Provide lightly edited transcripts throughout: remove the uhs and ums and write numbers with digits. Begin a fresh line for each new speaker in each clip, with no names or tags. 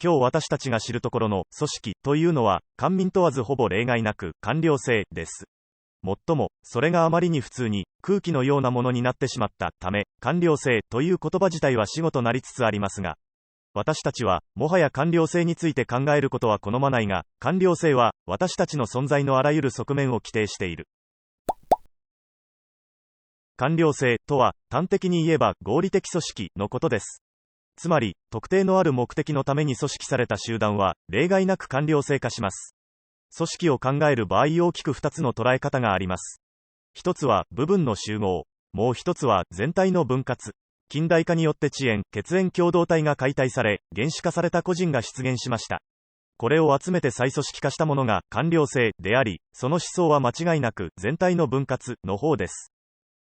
今日私たちが知るところの組織というのは、官民問わずほぼ例外なく官僚制です。もっとも、それがあまりに普通に空気のようなものになってしまったため、官僚制という言葉自体は死語となりつつありますが、私たちは、もはや官僚制について考えることは好まないが、官僚制は、私たちの存在のあらゆる側面を規定している。官僚制とは、端的に言えば合理的組織のことです。つまり、特定のある目的のために組織された集団は、例外なく官僚制化します。組織を考える場合大きく2つの捉え方があります。一つは、部分の集合。もう一つは、全体の分割。近代化によって遅延、血縁共同体が解体され、原子化された個人が出現しました。これを集めて再組織化したものが官僚制であり、その思想は間違いなく全体の分割の方です。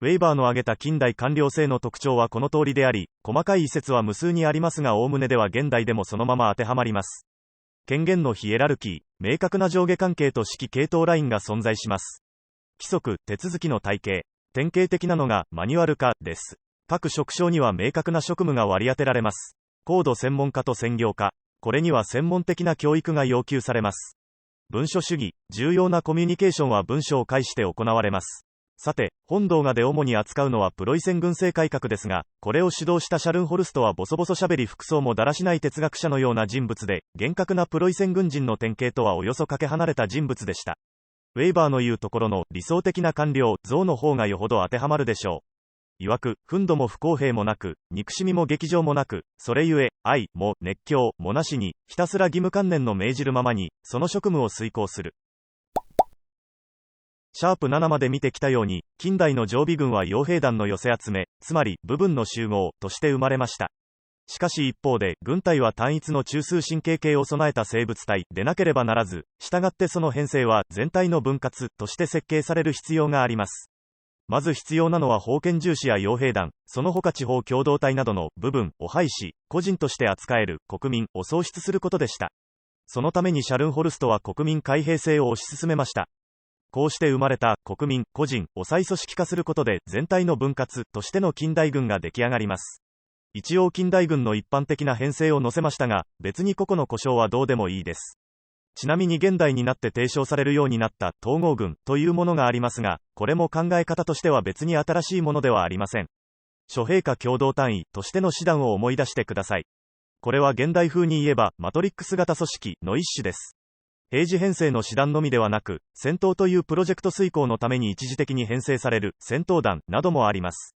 ウェイバーの挙げた近代官僚制の特徴はこの通りであり、細かい異説は無数にありますが、概ねでは現代でもそのまま当てはまります。権限のヒエラルキー、明確な上下関係と指揮系統ラインが存在します。規則、手続きの体系、典型的なのがマニュアル化です。各職種には明確な職務が割り当てられます。高度専門家と専業家、これには専門的な教育が要求されます。文書主義、重要なコミュニケーションは文書を介して行われます。さて、本動画で主に扱うのはプロイセン軍政改革ですが、これを主導したシャルンホルストはボソボソ喋り服装もだらしない哲学者のような人物で、厳格なプロイセン軍人の典型とはおよそかけ離れた人物でした。ウェイバーの言うところの理想的な官僚像の方がよほど当てはまるでしょう。曰く、憤怒も不公平もなく、憎しみも激情もなく、それゆえ、愛も熱狂もなしに、ひたすら義務観念の命じるままに、その職務を遂行する。シャープ7まで見てきたように、近代の常備軍は傭兵団の寄せ集め、つまり、部分の集合として生まれました。しかし一方で、軍隊は単一の中枢神経系を備えた生物体でなければならず、従ってその編成は全体の分割として設計される必要があります。まず必要なのは封建重視や傭兵団、その他地方共同体などの部分を廃し、個人として扱える国民を創出することでした。そのためにシャルンホルストは国民開閉制を推し進めました。こうして生まれた国民、個人を再組織化することで全体の分割としての近代軍が出来上がります。一応近代軍の一般的な編成を載せましたが、別に個々の呼称はどうでもいいです。ちなみに現代になって提唱されるようになった統合軍というものがありますが、これも考え方としては別に新しいものではありません。諸兵科共同単位としての師団を思い出してください。これは現代風に言えばマトリックス型組織の一種です。平時編成の師団のみではなく、戦闘というプロジェクト遂行のために一時的に編成される戦闘団などもあります。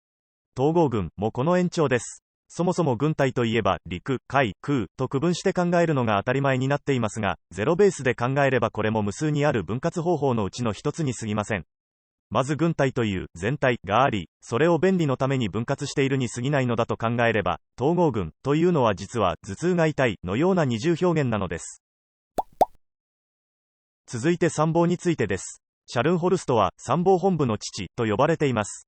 統合軍もこの延長です。そもそも軍隊といえば陸、海、空と区分して考えるのが当たり前になっていますが、ゼロベースで考えればこれも無数にある分割方法のうちの一つに過ぎません。まず軍隊という全体があり、それを便利のために分割しているに過ぎないのだと考えれば、統合軍というのは実は頭痛が痛いのような二重表現なのです。続いて参謀についてです。シャルンホルストは参謀本部の父と呼ばれています。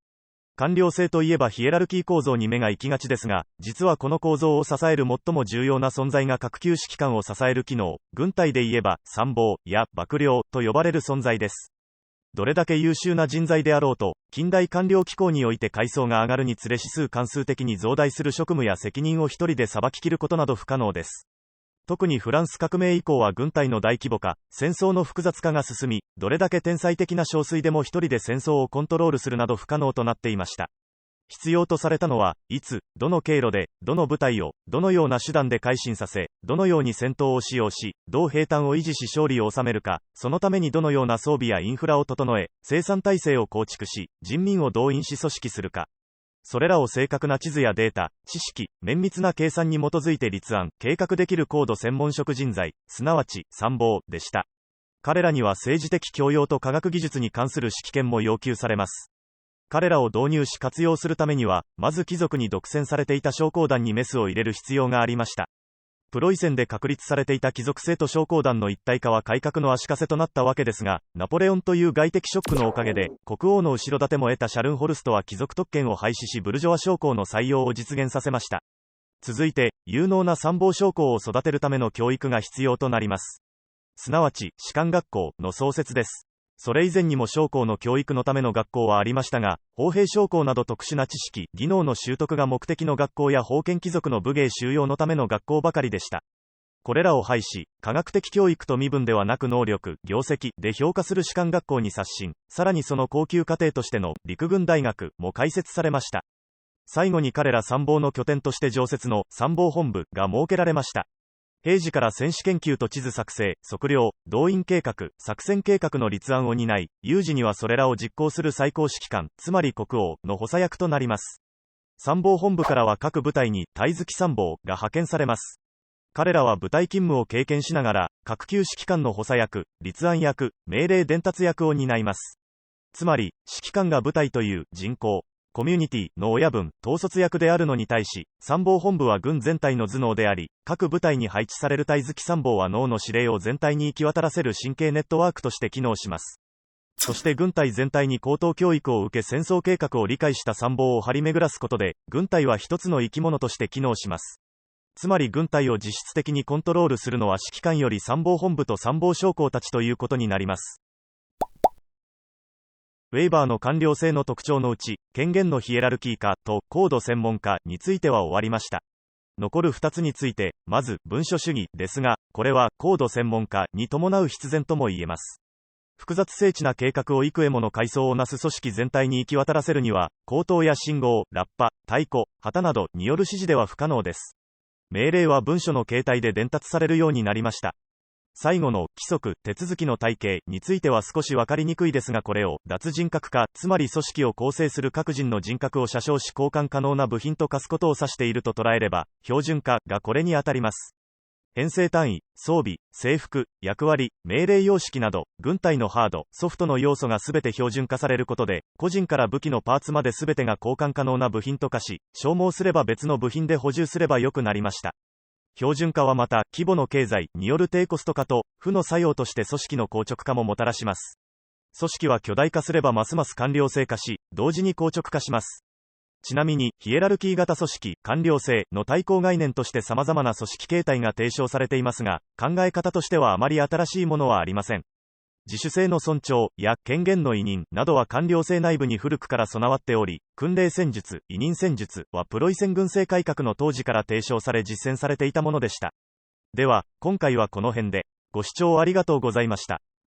官僚制といえばヒエラルキー構造に目が行きがちですが、実はこの構造を支える最も重要な存在が各級指揮官を支える機能、軍隊で言えば参謀や幕僚と呼ばれる存在です。どれだけ優秀な人材であろうと、近代官僚機構において階層が上がるにつれ指数関数的に増大する職務や責任を一人で裁き切ることなど不可能です。特にフランス革命以降は軍隊の大規模化、戦争の複雑化が進み、どれだけ天才的な将帥でも一人で戦争をコントロールするなど不可能となっていました。必要とされたのは、いつ、どの経路で、どの部隊を、どのような手段で改心させ、どのように戦闘を使用し、どう兵站を維持し勝利を収めるか、そのためにどのような装備やインフラを整え、生産体制を構築し、人民を動員し組織するか。それらを正確な地図やデータ、知識、綿密な計算に基づいて立案、計画できる高度専門職人材、すなわち参謀でした。彼らには政治的教養と科学技術に関する指揮権も要求されます。彼らを導入し活用するためには、まず貴族に独占されていた将校団にメスを入れる必要がありました。プロイセンで確立されていた貴族制と将校団の一体化は改革の足かせとなったわけですが、ナポレオンという外的ショックのおかげで、国王の後ろ盾も得たシャルンホルストは貴族特権を廃止しブルジョワ将校の採用を実現させました。続いて、有能な参謀将校を育てるための教育が必要となります。すなわち、士官学校の創設です。それ以前にも将校の教育のための学校はありましたが、砲兵将校など特殊な知識、技能の習得が目的の学校や封建貴族の武芸修養のための学校ばかりでした。これらを廃し、科学的教育と身分ではなく能力、業績で評価する士官学校に刷新、さらにその高級課程としての陸軍大学も開設されました。最後に彼ら参謀の拠点として常設の参謀本部が設けられました。平時から戦士研究と地図作成、測量、動員計画、作戦計画の立案を担い、有事にはそれらを実行する最高指揮官、つまり国王の補佐役となります。参謀本部からは各部隊に隊付参謀が派遣されます。彼らは部隊勤務を経験しながら、各級指揮官の補佐役、立案役、命令伝達役を担います。つまり、指揮官が部隊という人口、コミュニティの親分、統率役であるのに対し、参謀本部は軍全体の頭脳であり、各部隊に配置される隊付参謀は脳の指令を全体に行き渡らせる神経ネットワークとして機能します。そして軍隊全体に高等教育を受け戦争計画を理解した参謀を張り巡らすことで、軍隊は一つの生き物として機能します。つまり軍隊を実質的にコントロールするのは指揮官より参謀本部と参謀将校たちということになります。ウェイバーの官僚制の特徴のうち、権限のヒエラルキー化と高度専門化については終わりました。残る2つについて、まず、文書主義ですが、これは高度専門化に伴う必然とも言えます。複雑精緻な計画を幾重もの階層をなす組織全体に行き渡らせるには、口頭や信号、ラッパ、太鼓、旗などによる指示では不可能です。命令は文書の形態で伝達されるようになりました。最後の規則、手続きの体系については少し分かりにくいですが、これを脱人格化、つまり組織を構成する各人の人格を写生し交換可能な部品と化すことを指していると捉えれば、標準化がこれにあたります。編成単位、装備、制服、役割、命令様式など、軍隊のハード、ソフトの要素がすべて標準化されることで、個人から武器のパーツまで全てが交換可能な部品と化し、消耗すれば別の部品で補充すればよくなりました。標準化はまた、規模の経済による低コスト化と、負の作用として組織の硬直化ももたらします。組織は巨大化すればますます官僚制化し、同時に硬直化します。ちなみに、ヒエラルキー型組織、官僚制の対抗概念として様々な組織形態が提唱されていますが、考え方としてはあまり新しいものはありません。自主性の尊重や権限の委任などは官僚制内部に古くから備わっており、訓令戦術、委任戦術はプロイセン軍政改革の当時から提唱され実践されていたものでした。では、今回はこの辺で、ご視聴ありがとうございました。